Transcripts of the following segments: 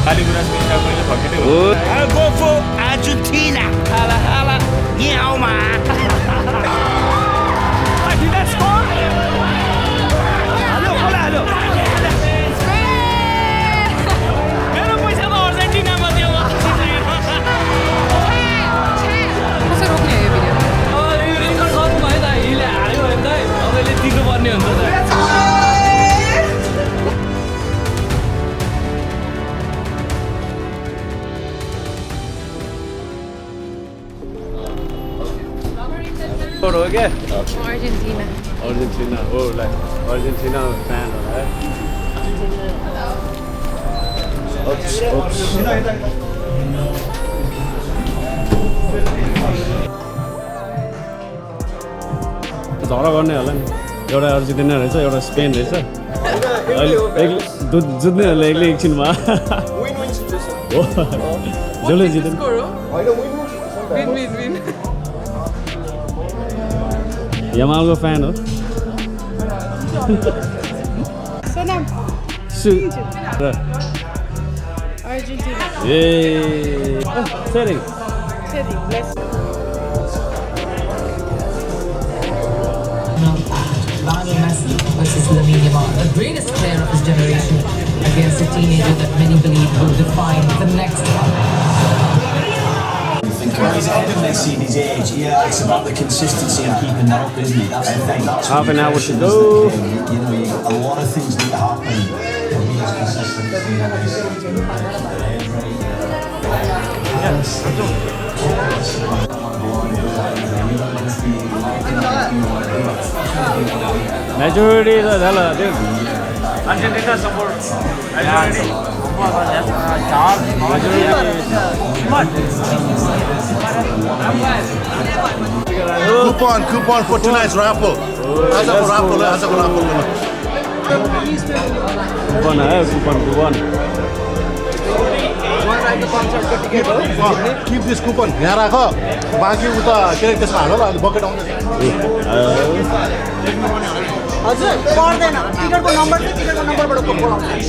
Lali Gurans को India मैले फर्केटे हो I'll go for Argentina. Hala hala. Meow ma. Argentina score. Hello, hello. मेरो पैसा त अर्जेन्टिनामा दियो कसरी रोक्ने हो यो भिडियो यो रेकर्ड गर्नु भयो त हिले हाल्यो भने त तपाईँले दिनुपर्ने हुन्छ त हो क्या अर्जेन्टिना अर्जेन्टिना हो लाइक अर्जेन्टिना फ्यान हो है झगडा गर्ने होला नि एउटा अर्जेन्टिना रहेछ एउटा स्पेन रहेछ अहिले जुत्नेहरूले एक्लै एकछिनमा हो जसले जित्यो विन यमालको फ्यान हो Sonam Argentina A sorry let's Lionel Messi versus Lamine Yamal, the greatest player of his generation, against a teenager that many believe will define the next one. He's ahead of Messi in his age. Yeah, it's about the consistency and keeping that up, isn't it? That's half an hour to go. You know, you got a lot of things need to happen to be as consistent as Majority is Argentina support. Coupon for tonight's raffle. How's that for raffle? How's that for raffle? Coupon. Keep this coupon. यहाँ राख बाँकी उता के त्यसमा हाल अलि bucket आउँछ हजुर पर्दैन टिकटको नम्बर चाहिँ टिकटको नम्बरबाट बोलाउँछ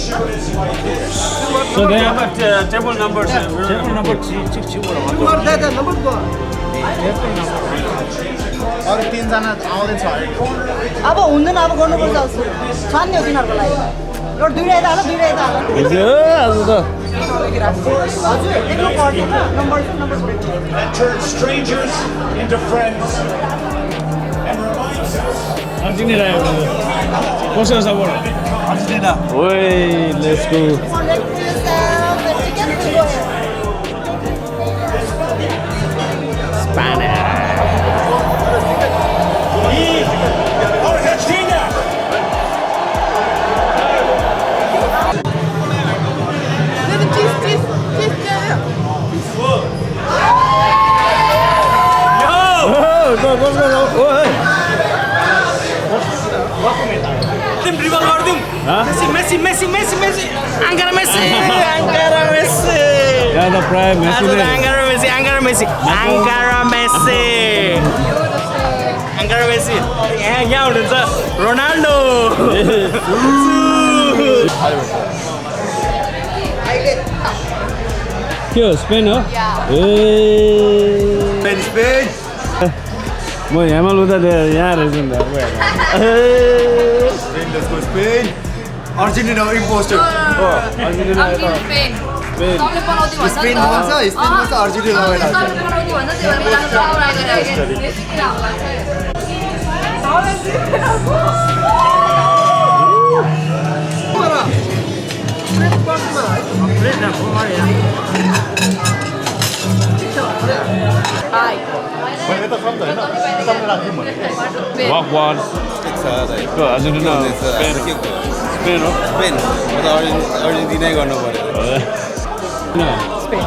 So they have a table number. Table number 6 number they they number को अरु तीन जना आउँदैछ अब हुँदैन अब गर्नुपर्छ जस्तो छान्ने हो तिनीहरुको लागि एउटा दुईटा यता हाल दुईटा यता हाल हजुर एकलो पर्दैन number that turns strangers into friends and reminds us. Argentina. What's your support? Argentina. Oi, let's go. Spanish. Argentina. Go. Dribble गर्दिम Messi Ankara Messi Yeah, the prime Messi. Ankara Messi यहाँ हुनुहुन्छ रोनाल्डो के हो Spain हो Spain. म यामल उता यहाँ रहेछ नि Let's go Spain. Argentina imposter. Argentina Spain Spain भन्छ Argentina होइन Walk one. Go Argentina. Spain हो Spain. Argentina गर्नु पर्यो. Spain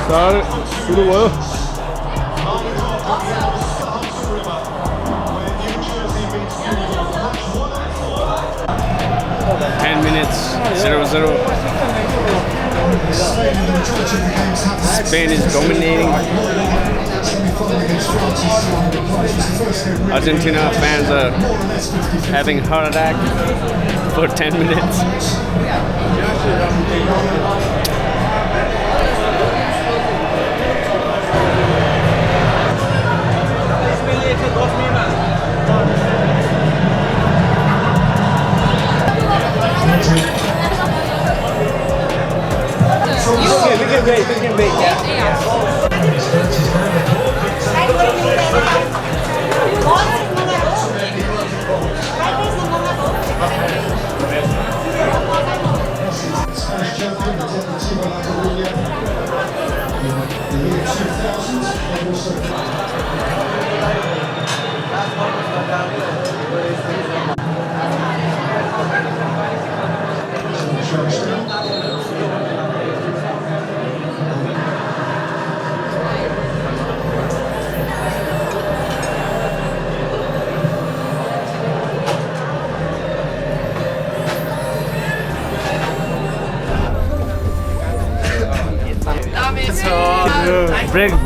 Start सुरु भयो 0-0. Spain is dominating. Argentina fans are having heart attack for 10 minutes.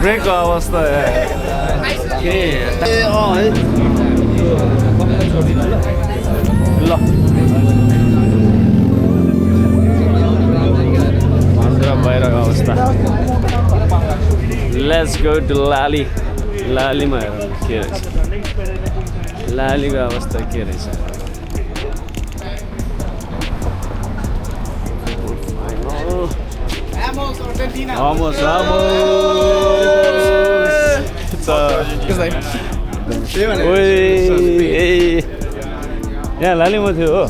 Brake अवस्था ल बाहिरको अवस्था लेट्स गो टु लालीमा हेरौँ के रहेछ लालीको अवस्था के रहेछ Vamos. यहाँ लालीमा थियो हो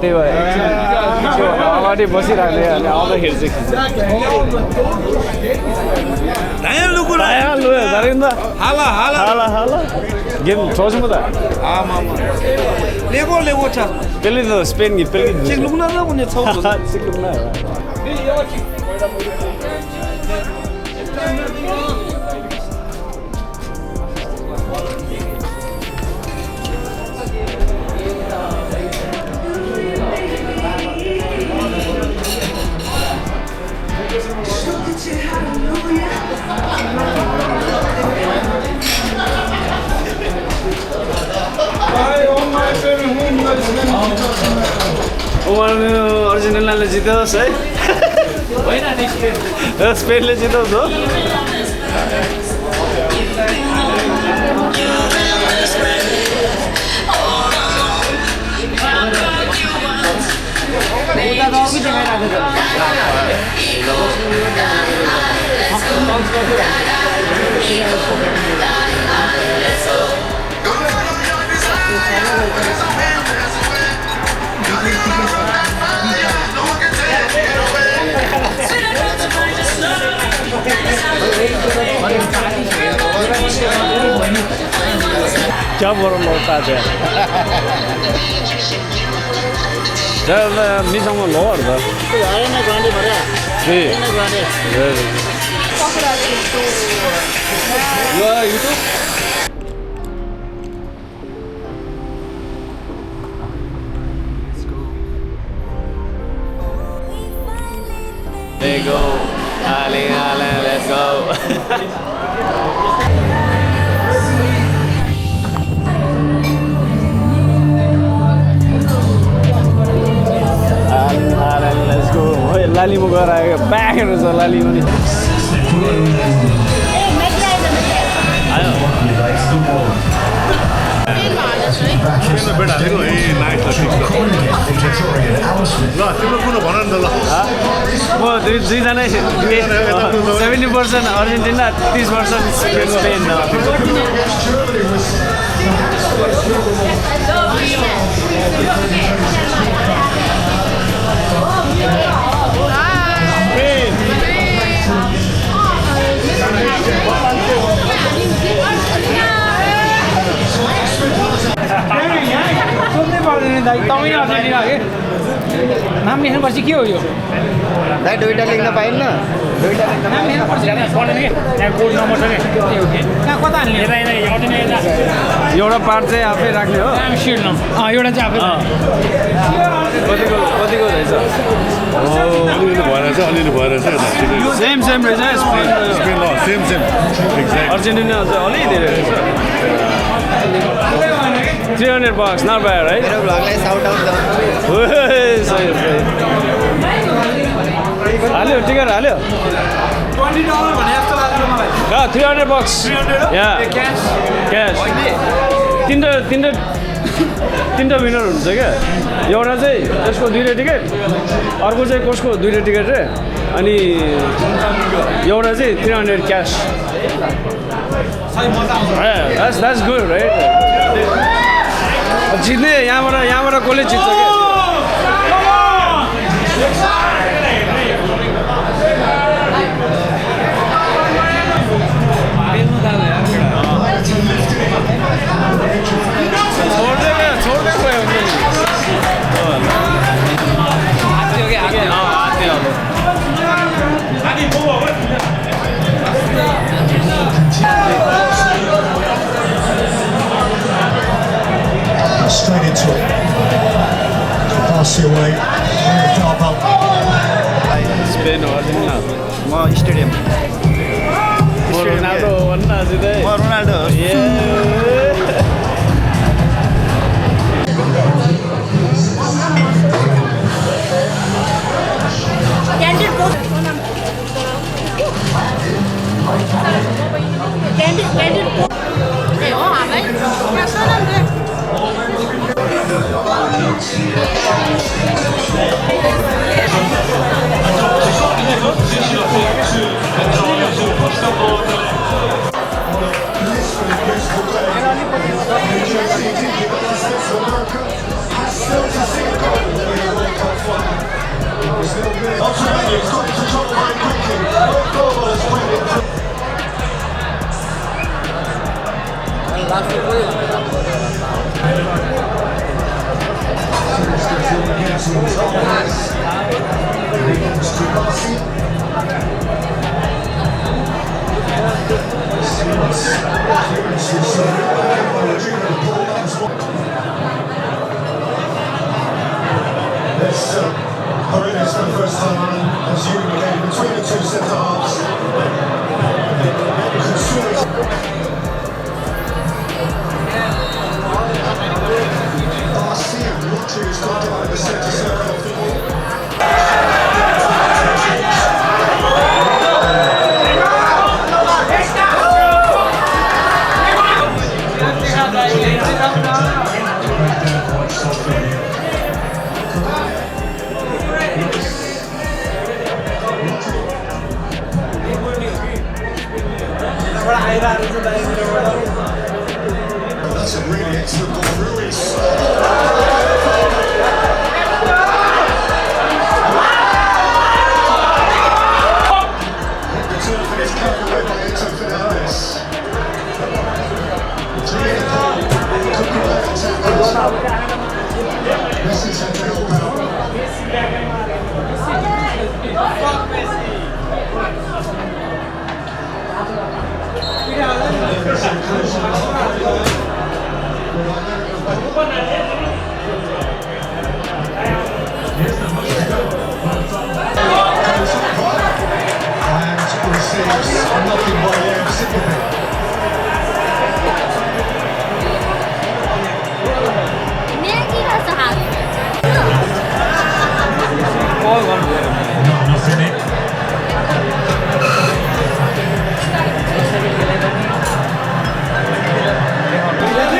त्यही भएर अगाडि बसिरहेको आउँदाखेरि गेम छोड्छु म त त्यसले त स्पेन अर्जेन्टिनाले जितोस् है स्पेनले जितोस् हो क्या बोलूं लौटा दे जब मिसँग लोर द आएन ग्रान्डे भरे जी ग्रान्डे यो YouTube Let's go, Ale, let's go. Let's go. Hey, Lali mo gora back and so Lali mo ni. Ayo. म दुईजना 70% अर्जेन्टिना 30% स्पेन नाम लेख्नुपर्छ के हो यो भाइ दुईटा लेख्न पाइन्न एउटा पार्ट चाहिँ आफै राख्ने हो एउटा चाहिँ आफै कतिको रहेछ अलिअलि भएर चाहिँ अलिअलि भएर चाहिँ सेम रहेछ स्पेन सेम अर्जेन्टिना चाहिँ अलिक धेरै रहेछ $300 not bad, right? मेरो भ्लगलाई साउट आउट सही हाल्यो टिकट हाल्यो $20 भने जस्तो लाग्यो मलाई $300 या क्यास तिनवटा विनर हुन्छ क्या एउटा चाहिँ त्यसको 2टा टिकट अर्को चाहिँ कसको 2टा टिकट रे अनि एउटा चाहिँ 300 क्यास that's good right जित्ने यहाँबाट कसले जित्छ क्या Straight into it. Pass it away. Spain or Argentina? म स्टेडियम Ronaldo भन्नु जित्दै म Ronaldo Candid post. Candid post. Hey, oh, हामी Sonam रे. It's for the first time as you again between the two centre halves. Rodri's got down in the centre circle of the ball. That's a really excellent ball, Ruiz. Nothing by way of sympathy. Nothing in.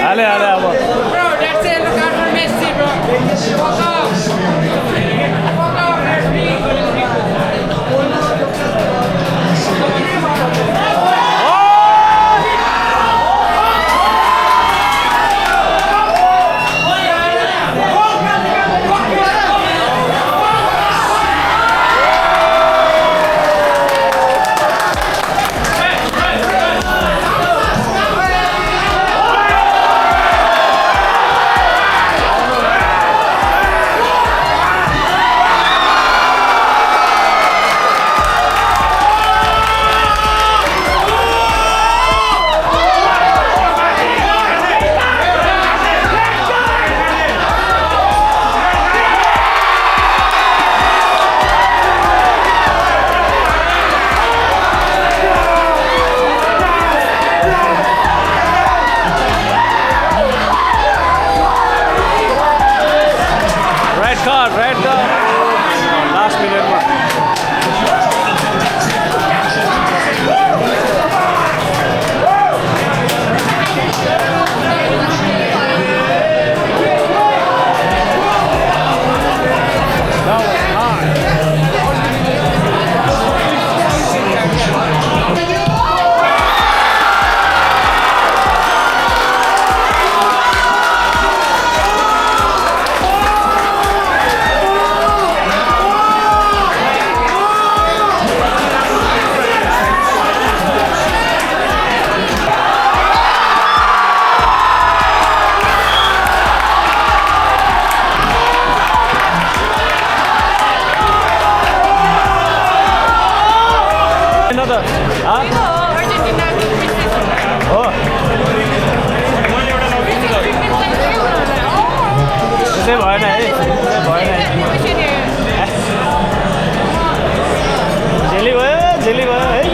हाले अब Bro, that's it. Look out for Messi, bro. Walk off. Walk off, 이거 Argentina हो त्यसै भएन है झेली भयो है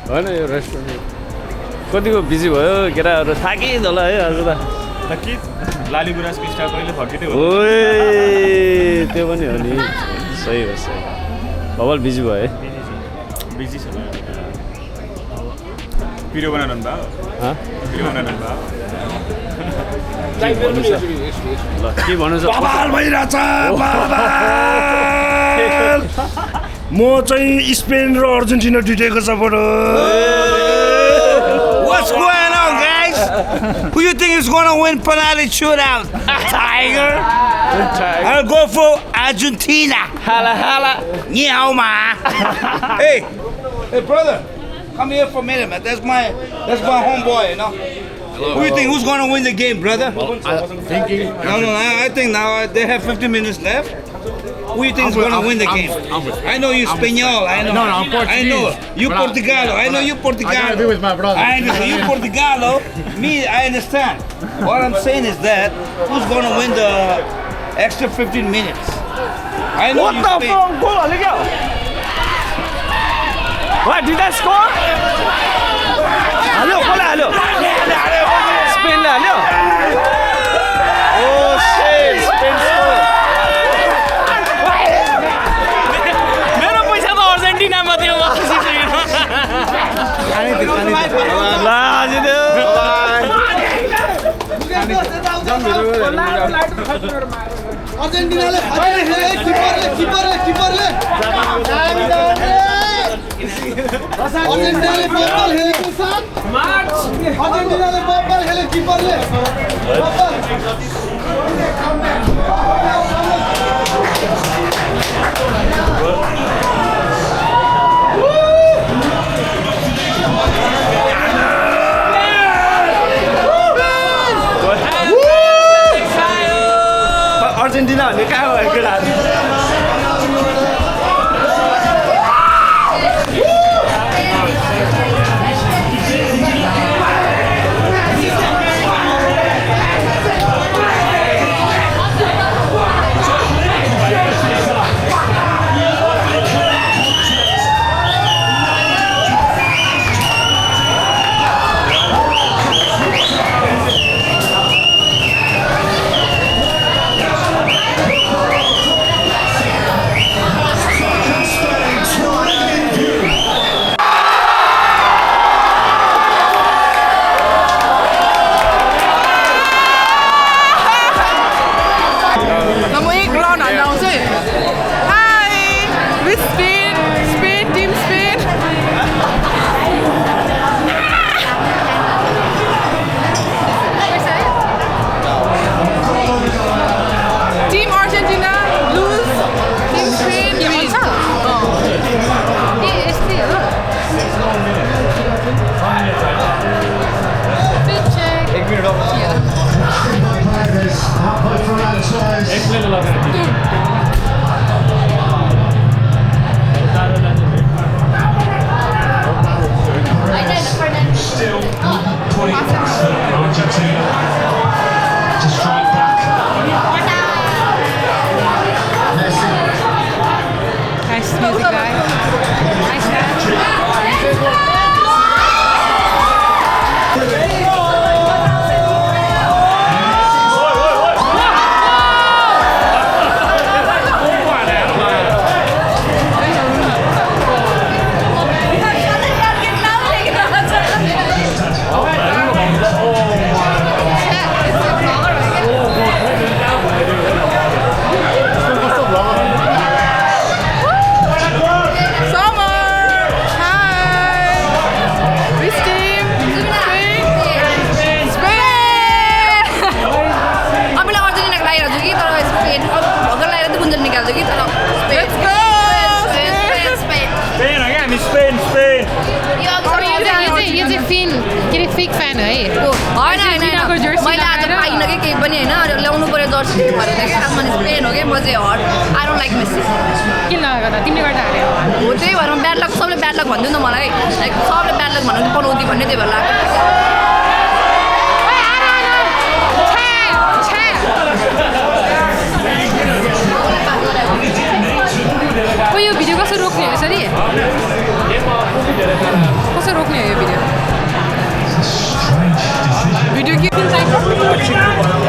होइन यो रेस्टुरेन्ट कतिको बिजी भयो केटाहरू थाकिद होला है आज त लाली गुराँसको स्टाफ कहिले फर्किँदै हो ओए त्यो पनि हो नि सही हो सही बबल बिजी भयो है बिजी छ भिडियो बनाउनु भयो भिडियो बनाउनु भयो ल के भन्नु छ बवाल भइरहेछ म चाहिँ स्पेन र अर्जेन्टिना दुईटैको supporter What's going on, guys? Who you think is gonna win penalty shootout? Tiger? I'll go for Argentina. Hala hala. Nyao ma. Hey, brother, come here for a minute, man. That's my homeboy, you know. Who you think who's gonna win the game, brother? No. I think now they have 15 minutes left. Who you think is going to win the game? I know you Spanish. I know. No, I'm Portuguese. I know you Portugal. I know you Portugal. I gotta be with my brother. I understand. You Portugal. Me, I understand. What I'm saying is that who's going to win the extra 15 minutes? I know What you the Spain. fuck? Goal हाल्यो What did I score? हाल्यो goal हाल्यो स्पेनले हाल्यो Oh shit, Spain score. अर्जेन्टिनामा थियो अर्जेन्टिनाले किपरले अर्जेन्टिनाले बल खेलेको साथ अर्जेन्टिनाले बल खेले किपरले Argentina भन्ने कहाँ भयो केटाहरू फ्यान है होइन अर्जेन्टिनाको जर्सी मैले आज पाइनँ कि केही पनि होइन ल्याउनु पऱ्यो जर्सी भनेर कि आफ्नो स्पेन हो कि म चाहिँ हट आई डोन्ट लाइक मेसी किन गर्दा तिमीले गर्दा हार्यो हो त्यही भएर ब्याड लक सबले ब्याड लक भन्दियो नि त मलाई लाइक सबले ब्याड लक भन्नु पलाउँथी भन्ने त्यही भएर लाग्यो यो भिडियो कसरी रोक्ने हो यसरी कसरी रोक्ने हो यो भिडियो भिडियो के कुन चाहिन्छ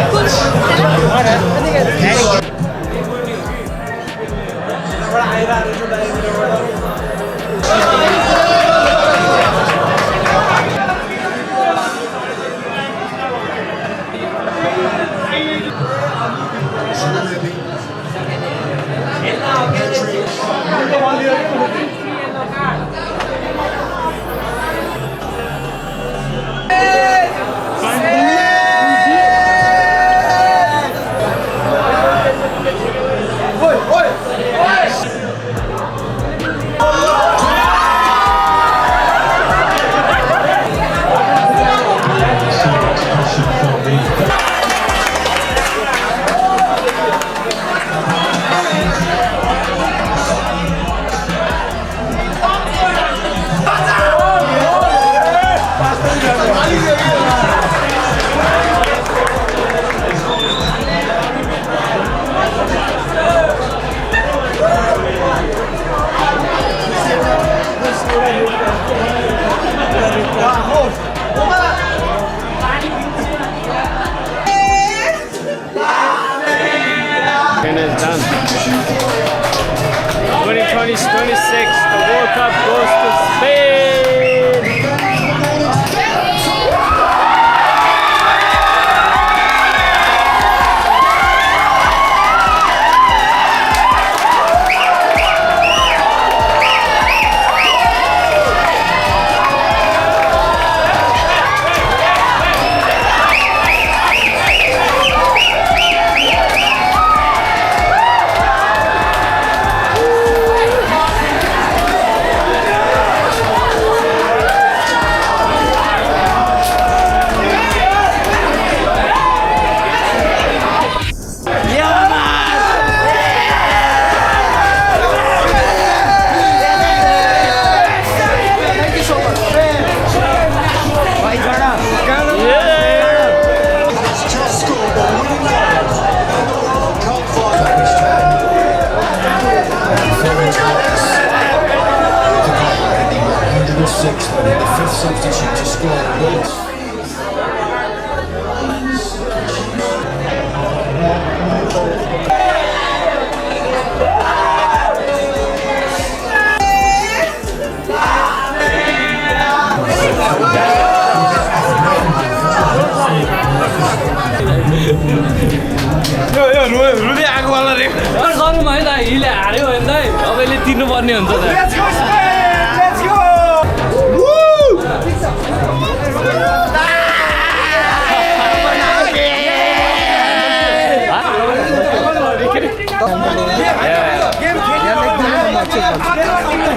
रुँदै आएको वाला रे गरौँ है त हिले हार्यो भने त अब यसले तिर्नुपर्ने हुन्छ त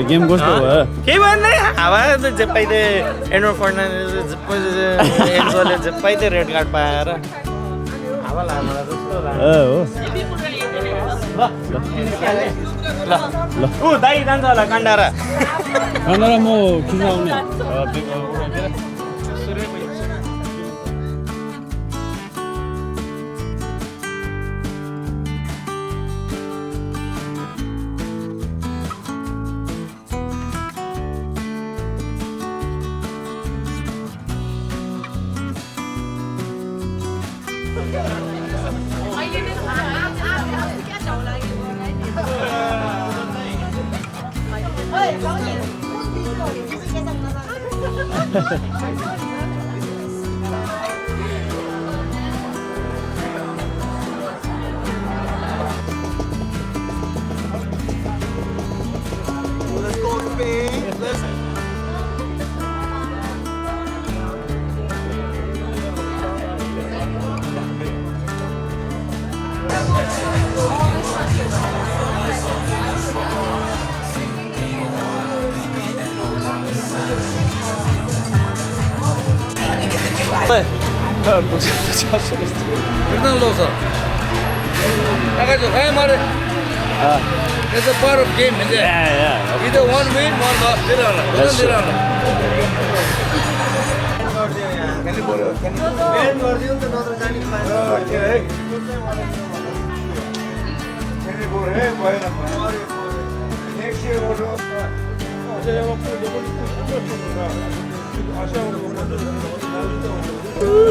गेम कस्तो भयो केही भन्दै हावा जे पाइदे एन्ड्रो फर्नान्डेज जे पाइदे रेड कार्ड पाएर हावा लाग्यो जस्तो लाग्यो ल ऊ दाइ जान्छ होला कान्डारा म किन आउने It's a part of game, is it? Yeah. Either one win, one loss. That's true.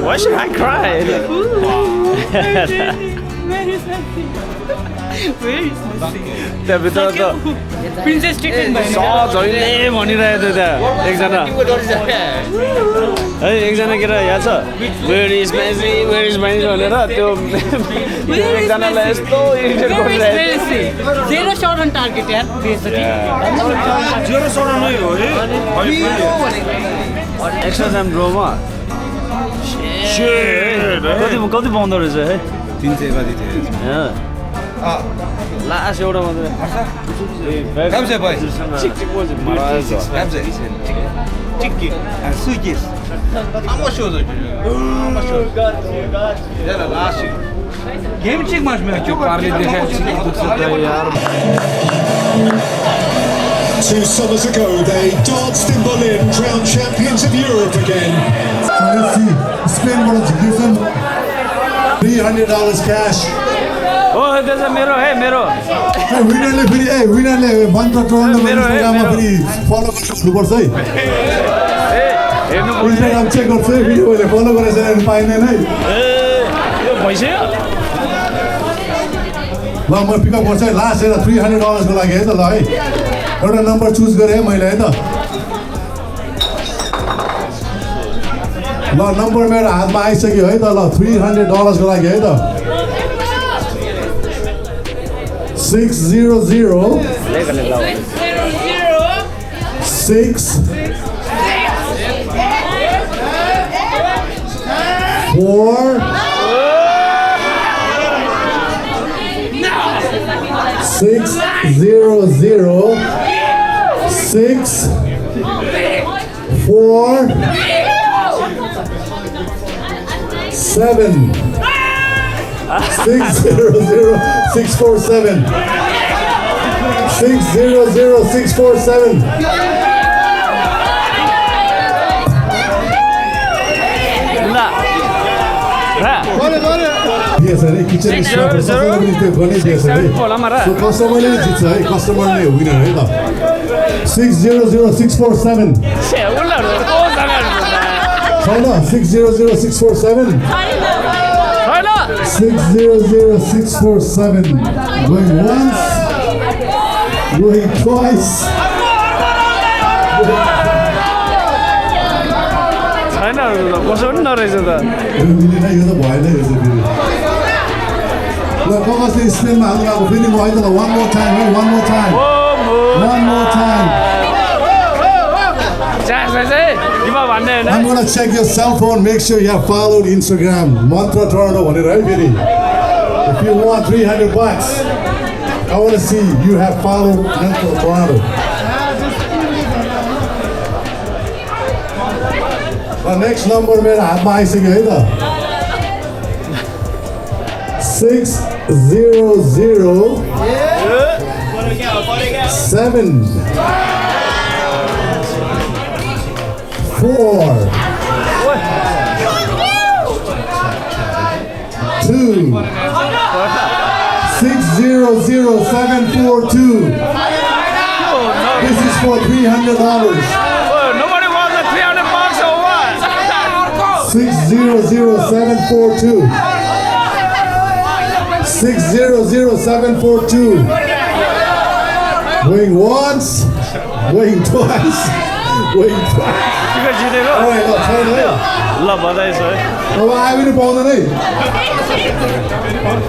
Why should I cry? Where is Messi? त्यहाँभित्र त Princess treatment भयो जहिले भनिरहेको थियो त्यहाँ एकजना है एकजना केटा याद छ वेयर इज मेसी भनेर त्यो एकजनालाई यस्तो इरिटेट गरिरहेको Zero shot on target यार बेइज्जती Zero shot नै हो है एक्स्ट्रा टाइम ड्रोमा कति पाउँदो रहेछ है 300 कति थियो लास्ट एउटा मात्रै Kamse boy. Game check match में क्यों पार्ले देखा 2 summers ago, they danced in Berlin, crowned champions of Europe again. Let's see. Spain बाट जित्दैछन् $300 cash. हो त्यसो मेरो है मेरो विनरले फेरि विनरले मन्त्र टोर्न इन्स्टाग्राममा फेरि फलो गर्नुपर्छ है इन्स्टाग्राम चेक गर्छ है भिडियो मैले फलो गरेर छैन पाइँदैन है यो भइसक्यो ल म पिकअप गर्छु है लास्ट एउटा $300 को लागि है त ल है एउटा नम्बर चुज गरेँ है मैले है त ल नम्बर मेरो हातमा आइसक्यो है त ल $300 को लागि है त 600 6 4 600 647 600 Yes, I kitchen is so customer customer winner 600647 600647 6000647 going once going twice छैन कसो पनि नरहेछ त यो त भएन रहेछ फेरि ल कसले स्पेनमा हाल्नु भएको फेरि म है त one more time I'm gonna check your cell phone, make sure you have followed Instagram Mantra Toronto भनेर है फेरि if you want $300 I want to see you have followed Mantra Toronto next number मेरो हातमा आइसक्यो है त 600 7 4 2 600742 This is for $300 Nobody wants the $300 or what? 600742 600742 Going once Going twice Going twice ल बधाई छ है अब आयो पनि पाउँदैन है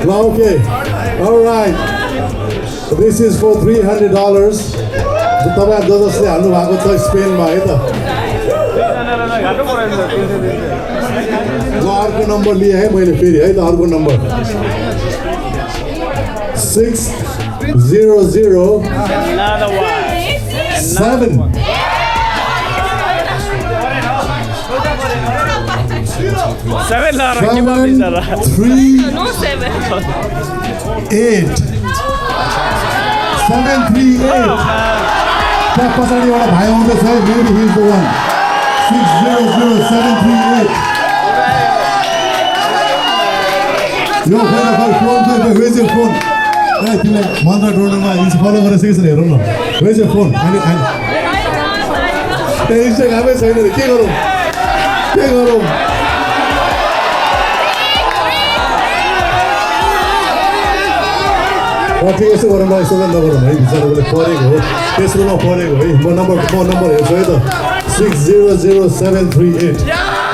ल okay alright this is for $300 तपाईहरु जसले हाल्नु भएको छ स्पेनमा है त ल अर्को नम्बर लिए है मैले फेरि है त अर्को नम्बर 600 7 7 लाएर के भयो बिचरा 738 No 7. 738 त्यहाँ पछाडि एउटा भाइ आउँदैछ है maybe he is the one 600738 यो फोन वेज यो फोन ए तिमीलाई मन्त्र टोर्नामा इन्स फलो गरेर सिकेछ हेरौँ न वेज यो फोन अनि इन्स्टाग्रामै छैन के गरौँ ठिक यस्तो गरौँ म यस्तो नगरौँ है बिचराले परेको हो तेस्रोमा परेको है म नम्बर हेर्छु है त 600738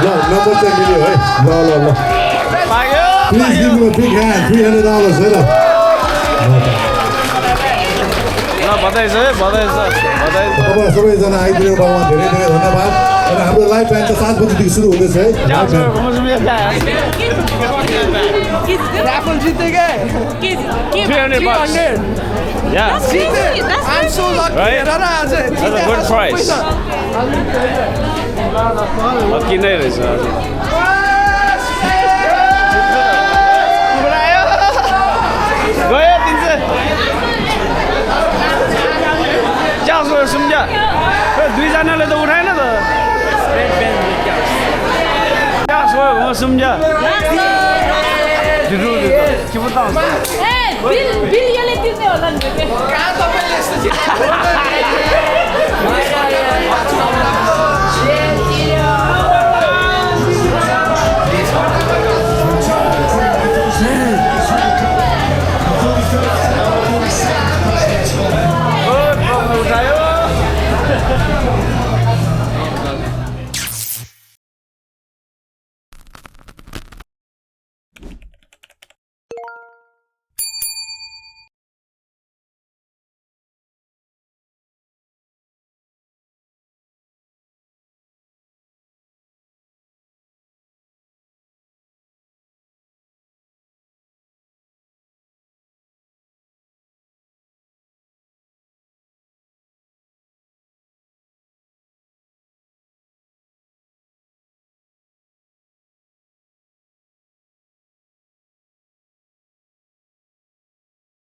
ल नम्बर चाहिँ मिल्यो है ल please give me a big hand $300 है त बधाई छ तपाईँ सबैजना आइदिनु भएकोमा धेरै धेरै धन्यवाद अनि हाम्रो लाइभ ब्यान्ड त 7 बजीदेखि सुरु हुँदैछ है Raffle जीतेगा 300 Yeah. I'm so lucky. Right? That's a good price. Lucky नै रहेछ गयो 300 400 सम्झ्या दुईजनाले त उठाएन त 400 सम्झ्या के बताउँछ बिल यसले तिर्ने होला नि कहाँ तपाईले यस्तो